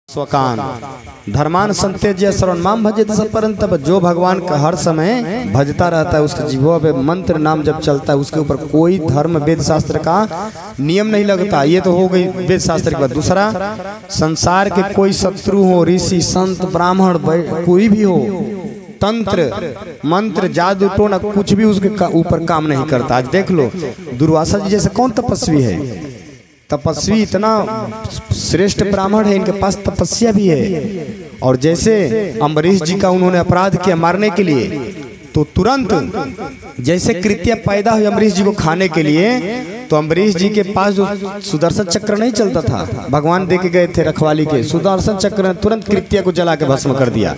स्वकान धर्मान संतेज्य सर्वनाम भजते सत्परंतप। जो भगवान का हर समय भजता रहता है, उसके जीवों पे मंत्र नाम जब चलता है, उसके ऊपर कोई धर्म वेद शास्त्र का नियम नहीं लगता। ये तो हो गई वेद शास्त्र की बात। दूसरा, संसार के कोई शत्रु हो, ऋषि संत ब्राह्मण कोई भी हो, तंत्र मंत्र जादू टोना कुछ भी उसके ऊपर काम नहीं करता। आज देख लो, दुर्वासा जी जैसे कौन तपस्वी है, तपस्वी इतना श्रेष्ठ ब्राह्मण है, इनके पास तपस्या भी है। और जैसे अम्बरीश जी का उन्होंने अपराध किया मारने के लिए, तो तुरंत जैसे कृत्य पैदा हुई अम्बरीश जी को खाने के लिए, तो अम्बरीश जी के पास जो सुदर्शन चक्र नहीं चलता था, भगवान दे के गए थे रखवाली के, सुदर्शन चक्र ने तुरंत कृत्य को जला के भस्म कर दिया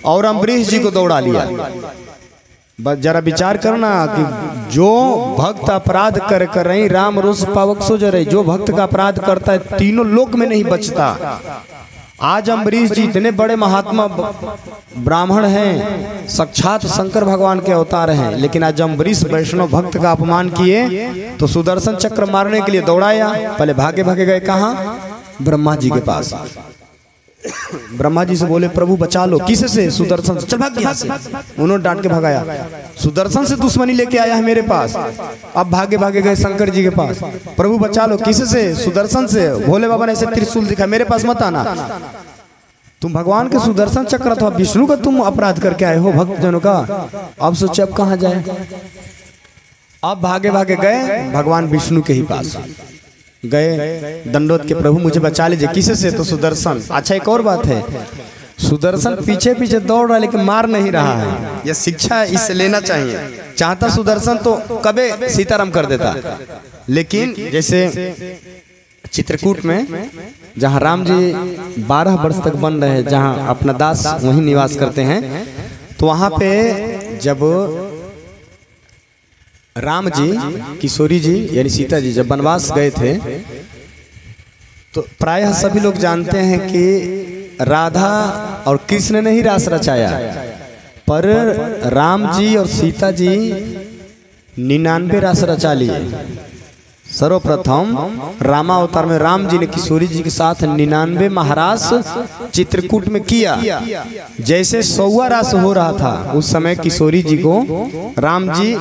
और अम्बरीश जी को दौड़ा लिया। जरा विचार करना कि जो भक्त अपराध कर रही राम रोष पावक सो जरे, जो भक्त का अपराध करता है तीनों लोक में नहीं बचता। आज अम्बरीश जी इतने बड़े महात्मा ब्राह्मण हैं, साक्षात शंकर भगवान के अवतार हैं, लेकिन आज अम्बरीश वैष्णव भक्त का अपमान किए तो सुदर्शन चक्र मारने के लिए दौड़ाया। पहले भागे भागे गए कहाँ? ब्रह्मा जी के पास। ब्रह्मा जी से बोले प्रभु बचा लो। किससे? सुदर्शन से। चल भाग यहाँ से। उन्होंने डांट के भगाया। सुदर्शन से दुश्मनी लेके आया है मेरे पास। अब भागे भागे गए शंकर जी के पास, प्रभु बचा लो। किससे? सुदर्शन से। भोले बाबा ने ऐसे त्रिशूल दिखा, मेरे पास मत आना, तुम भगवान के सुदर्शन चक्र अथवा विष्णु का तुम अपराध करके आए हो भक्तजनों का। अब सोचे अब कहाँ जाए। अब भागे भागे गए भगवान विष्णु के ही पास गए, दंडोत के प्रभु मुझे बचा लीजिए। किसे से? तो सुदर्शन। अच्छा एक और बात है, सुदर्शन पीछे पीछे दौड़ रहा है लेकिन मार नहीं रहा है। यह शिक्षा इससे लेना चाहिए। चाहता सुदर्शन तो कबे सीताराम कर देता, लेकिन जैसे चित्रकूट में जहाँ राम जी 12 वर्ष तक बन रहे हैं, जहाँ अपना दास वहीं निवास करते हैं, तो वहाँ पे जब राम जी किशोरी जी यानी सीता जी जब वनवास गए थे, तो प्रायः सभी लोग जानते हैं कि राधा और कृष्ण ने ही रास रचाया, पर राम जी और सीता जी 99 रास रचा लिए। सर्वप्रथम रामावतार में राम जी ने किशोरी जी के साथ 99 महारास चित्रकूट में किया। जैसे 100वां रास हो रहा था, उस समय किशोरी जी को राम जी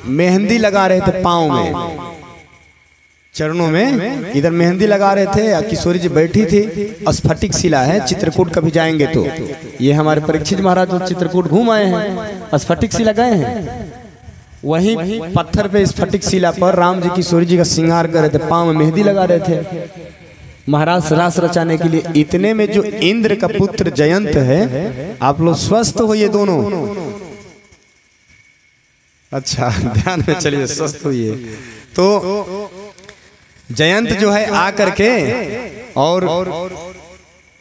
मेहंदी लगा रहे थे पाँव में, चरणों में इधर मेहंदी लगा रहे थे। किशोरी जी बैठी थी। स्फटिक शिला है, चित्रकूट कभी जाएंगे तो, ये हमारे परीक्षित महाराज जो चित्रकूट घूम आए हैं, स्फटिक शिला गए हैं, वहीं पत्थर पे स्फटिक शिला पर राम जी किशोरी जी का श्रृंगार कर रहे थे, पाँव में मेहंदी लगा रहे थे महाराज रास रचाने के लिए। इतने में जो इंद्र का पुत्र जयंत है, आप लोग स्वस्थ हो ये दोनों, अच्छा ध्यान में चलिए, स्वस्थ हुई। तो जयंत जो है आकर के और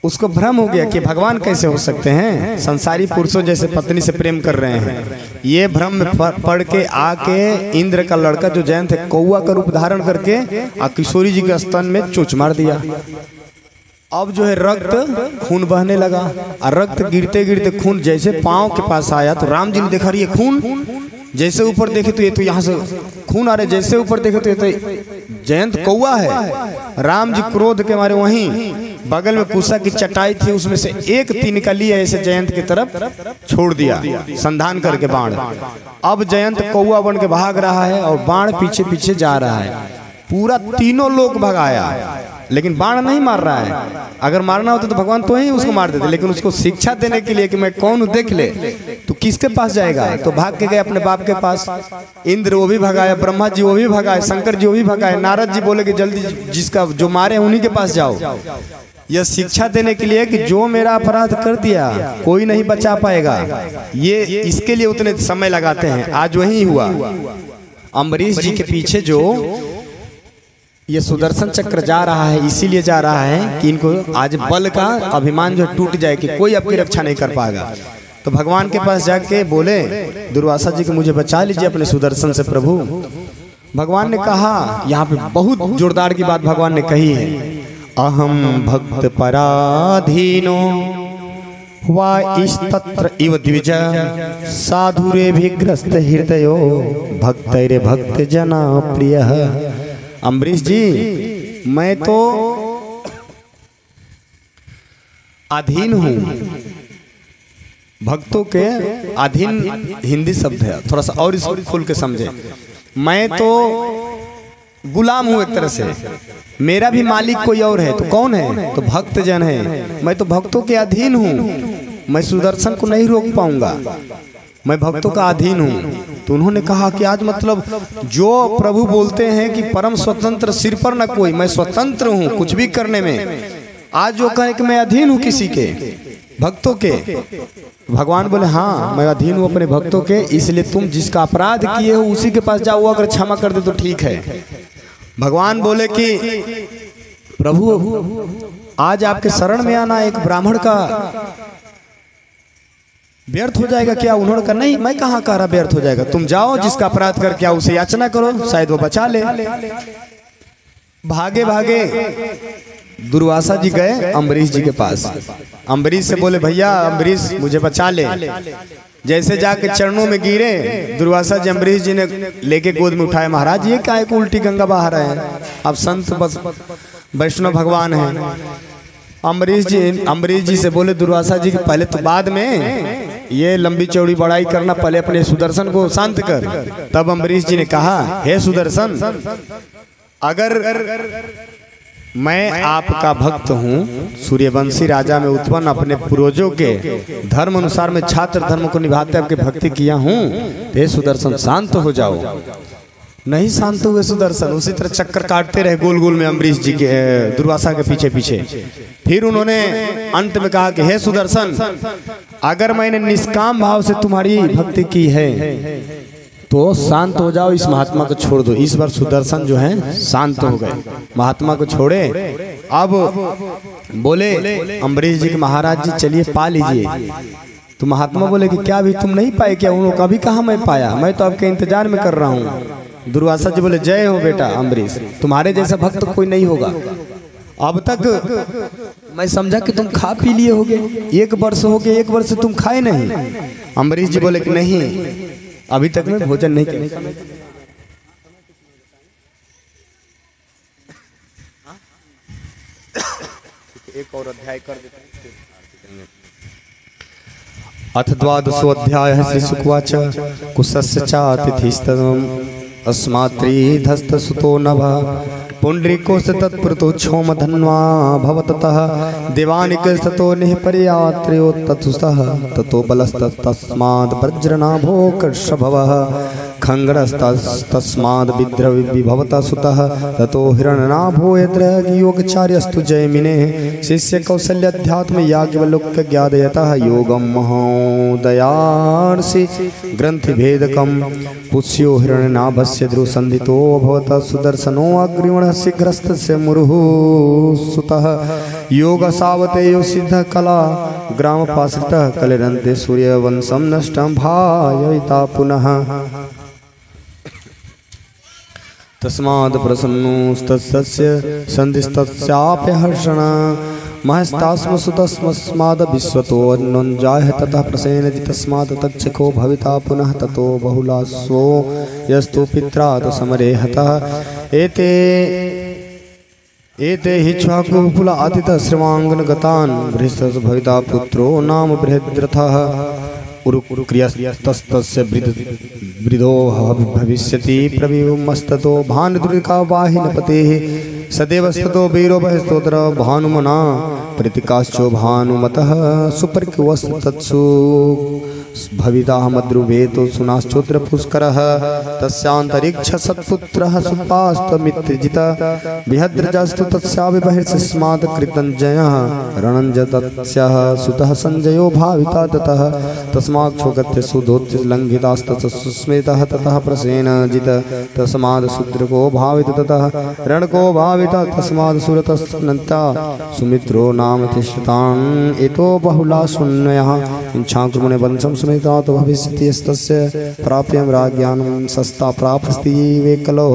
उसको भ्रम हो गया कि भगवान कैसे हो सकते हैं, संसारी पुरुषों जैसे पत्नी से प्रेम कर रहे हैं। ये भ्रम में पड़ के आके इंद्र का लड़का जो जयंत है, कौवा का रूप धारण करके किशोरी जी के स्तन में चोंच मार दिया। अब जो है रक्त खून बहने लगा, और रक्त गिरते गिरते खून जैसे पांव के पास आया, तो राम जी ने देखा ये खून, जैसे ऊपर देखे तो ये तो यहाँ से खून आ रहे, जैसे ऊपर देखे तो ये तो जयंत कौवा है। राम जी क्रोध के मारे वहीं बगल में कुशा की चटाई थी, उसमें से एक तिनका लिया ऐसे जयंत की तरफ छोड़ दिया संधान करके बाण। अब जयंत कौवा बन के भाग रहा है और बाण पीछे पीछे जा रहा है। पूरा तीनों लोग भगाया, लेकिन बाण नहीं मार रहा है। अगर मारना होता तो भगवान तो ही उसको मार देते, लेकिन उसको शिक्षा देने के लिए कि मैं कौन हूँ देख ले, तो किसके पास जाएगा? तो भाग के गए अपने बाप के पास। इंद्र वो भी भगाया, ब्रह्मा जी वो भी भगाए, शंकर जी वो भी भगाए, नारद जी बोले कि जल्दी जिसका जो मारे उन्हीं के पास जाओ। यह शिक्षा देने के लिए कि जो मेरा अपराध कर दिया कोई नहीं बचा पाएगा, ये इसके लिए उतने समय लगाते हैं। आज वही हुआ। अम्बरीश जी के पीछे जो ये सुदर्शन चक्र जा रहा है, इसीलिए जा रहा है कि इनको आज बल का अभिमान जो टूट जाए कि कोई आपकी रक्षा नहीं कर पाएगा। तो भगवान के पास जाके बोले दुर्वासा जी को मुझे बचा लीजिए अपने सुदर्शन से प्रभु। भगवान ने कहा, यहाँ पे बहुत जोरदार की बात भगवान ने कही है, अहम भक्त पराधीनो वा इस्तत्र इव द्विज साधुरे विग्रस्त हृदयो भक्तैरे भक्त जना प्रिय। अम्बरीश जी, मैं तो अधीन हूँ। भक्तों के अधीन हिंदी शब्द है, थोड़ा सा और इसको खोल के समझे। मैं तो गुलाम हूँ एक तरह से, मेरा भी मालिक कोई और है, तो कौन है? तो भक्त जन है। मैं तो भक्तों के अधीन हूँ, मैं सुदर्शन को नहीं रोक पाऊंगा, मैं भक्तों का अधीन हूँ। तो उन्होंने कहा कि आज मतलब जो प्रभु बोलते हैं कि परम स्वतंत्र, सिर पर न कोई, मैं स्वतंत्र हूँ कुछ भी करने में। आज जो कहे कि मैं अधीन हूँ किसी के, भक्तों के, भगवान बोले हाँ मैं अधीन हूँ अपने भक्तों के, इसलिए तुम जिसका अपराध किए हो उसी के पास जाओ, अगर क्षमा कर दे तो ठीक है। भगवान बोले कि प्रभु आज आपके शरण में आना एक ब्राह्मण का व्यर्थ हो जाएगा क्या? उन्होंने कहा नहीं, मैं कहाँ कह रहा व्यर्थ हो जाएगा, तुम जाओ जिसका अपराध करके आओ उसे याचना करो, शायद वो बचा ले। भागे भागे दुर्वासा जी गए अम्बरीश जी के पास। अम्बरीश से बोले भैया अम्बरीश मुझे बचा ले। जैसे जाके चरणों में गिरे, दुर्वासा जी अम्बरीश जी ने लेके गोद में उठाए। महाराज ये क्या है को उल्टी गंगा बहा रहे हैं, अब संत बस वैष्णव भगवान हैं। अम्बरीश जी से बोले दुर्वासा जी कि पहले तो बाद में ये लंबी चौड़ी बड़ाई करना, पहले अपने सुदर्शन को शांत कर। तब अम्बरीश जी ने कहा हे सुदर्शन, अगर मैं आपका भक्त हूँ, सूर्यवंशी राजा में उत्पन्न अपने पूर्वजों के धर्म अनुसार मैं छात्र धर्म को निभाते आपके भक्ति किया हूँ, हे सुदर्शन शांत हो जाओ। नहीं शांत हुए सुदर्शन, उसी तरह चक्कर काटते रहे गोल गोल में अम्बरीश जी के, दुर्वासा के पीछे पीछे। फिर उन्होंने अंत में कहा कि हे सुदर्शन, अगर मैंने निष्काम भाव से तुम्हारी भक्ति की है तो शांत हो जाओ, इस महात्मा को छोड़ दो। इस बार सुदर्शन जो है शांत हो गए, महात्मा को छोड़े। अब बोले अम्बरीश जी के महाराज जी चलिए पा लीजिए। तो महात्मा बोले कि क्या अभी तुम नहीं पाए क्या? उन्होंने कभी कहा मैं पाया, मैं तो आपके इंतजार में कर रहा हूँ। दुर्वासा जी बोले जय हो बेटा अम्बरीश, तुम्हारे जैसा भक्त कोई नहीं होगा। अब तक मैं समझा कि तुम खा पी लिए होगे, 1 वर्ष हो गए, 1 वर्ष से तुम खाए नहीं। अम्बरीश जी बोले कि नहीं, अभी तक मैं भोजन नहीं किया। एक और अध्याय कर देते हैं। अथ द्वादशोऽध्यायः श्रीशुकवाच कुशस्य चातिथिस्तम् अस्मात्रीधस्तसुतो नभः पुण्डरीकोऽस्य तत्पुरतो क्षौमधन्वा भवततः देवानिकस्ततो निःपर्यात्र्यो ततुस्तः ततो बलस्तस्माद् वज्रनाभो कर्षभवः खङ्गरस्तस्माद् विद्रविभवतः सुतः ततो हिरण्यनाभो यद्रयोगचार्यस्तु जयमिने शिष्य कौशल्याध्यात्म याज्ञवल्क्य ज्ञादयतः योगं महोदयार्षि ग्रन्थिभेदकं पुष्यो हिरण्यनाभस्य ध्रुवसन्धितो भवतः सुदर्शनो अग्रिमणः शीघ्रस्तस्य मुरुः सुतः योगसावतेयो सिद्धकला ग्रामपाश्रितः कलिरन्ते सूर्यवंशं नष्टं भाययिता पुनः तस्माद् प्रसन्नोस्तस्य सन्धिस्तस्याप्यहर्षण महस्तास्मसुतस्मस्माद् विश्वतो अन्नञ्जायः ततः प्रसेनति तस्मात् तक्षको भविता पुनः ततो बहुलास्वो यस्तु पित्रात् समरे हतः एते हिच्छाकुपुल आतिथः श्रवाङ्गनगतान् बृहस्पतिः भविता पुत्रो नाम बृहद्रथः उरुक्रियस्तस्य वृद्धो भविष्यति प्रविमस्ततो भानुदुर्गा वाहिनपतेः सदेवस्ततो वीरो बहिस्तोत्र भानुमना प्रतिकाश्चो भानुमतः सुपर्किवस्तत्सु भविता मद्रुवेतो सुनाश्चोत्र पुष्करः तस्यान्तरिक्ष सत्पुत्रः सुपास्तमित्रजितः विहद्रजस्तु तस्याविबहिर्स्मात् कृतञ्जयः रणञ्जतस्यः सुतः सञ्जयो भाविता ततः तस्माक्षोगत्य सुधोत्य लङ्घितास्तस्स्मितः ततः प्रसेनजित तस्माद् शूद्रको भावित ततः रणको भाविता तस्माद् सुरतस्नन्ता सुमित्रो नाम तिष्ठतान् एतो बहुला शून्यः इच्छाकुर्मणे वंशं सुमिता तो भविष्यति यस्तस्य प्राप्यं राज्ञानं सस्ता प्राप्स्ति वेकलो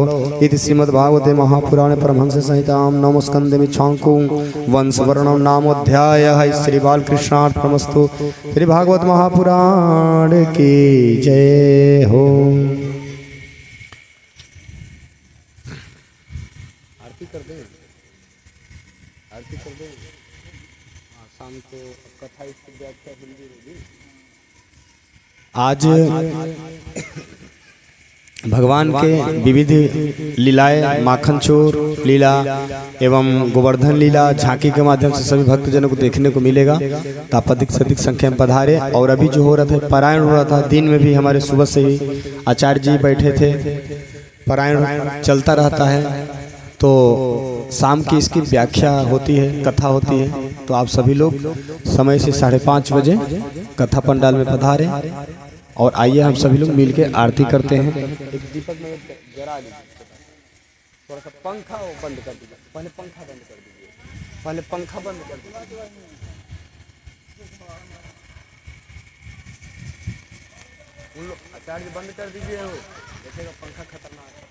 इति श्रीमद्भागवते महापुराणे परमहंस संहितां नवमस्कन्धे मिच्छाङ्कुं वंशवर्णनं नामोऽध्यायः। श्री बालकृष्णार्पणमस्तु। श्री भागवत महापुराण की जय हो। आरती कर दे, आरती कर दे। शाम को कथा इसकी व्याख्या हिंदी होगी। आज भगवान के विविध लीलाएं, माखन चोर लीला एवं गोवर्धन लीला झांकी के माध्यम से सभी भक्तजनों को देखने को मिलेगा। तो आप अधिक से अधिक संख्या में पधारे। और अभी जो हो रहा था पारायण हो रहा था, दिन में भी हमारे सुबह से ही आचार्य जी बैठे थे, पारायण चलता रहता है। तो शाम की इसकी व्याख्या होती है, कथा होती है। तो आप सभी लोग समय से 5:30 बजे कथा पंडाल में पधारे और आइए हम सभी लोग मिलके आरती करते हैं। एक दीपक में जरा लीजिए, थोड़ा सा पंखा बंद कर दीजिए, पहले पंखा बंद कर दीजिए, पहले पंखा बंद कर दीजिए। उन लोग आचार्य बंद कर दीजिए, हो देखेगा पंखा खतरनाक है।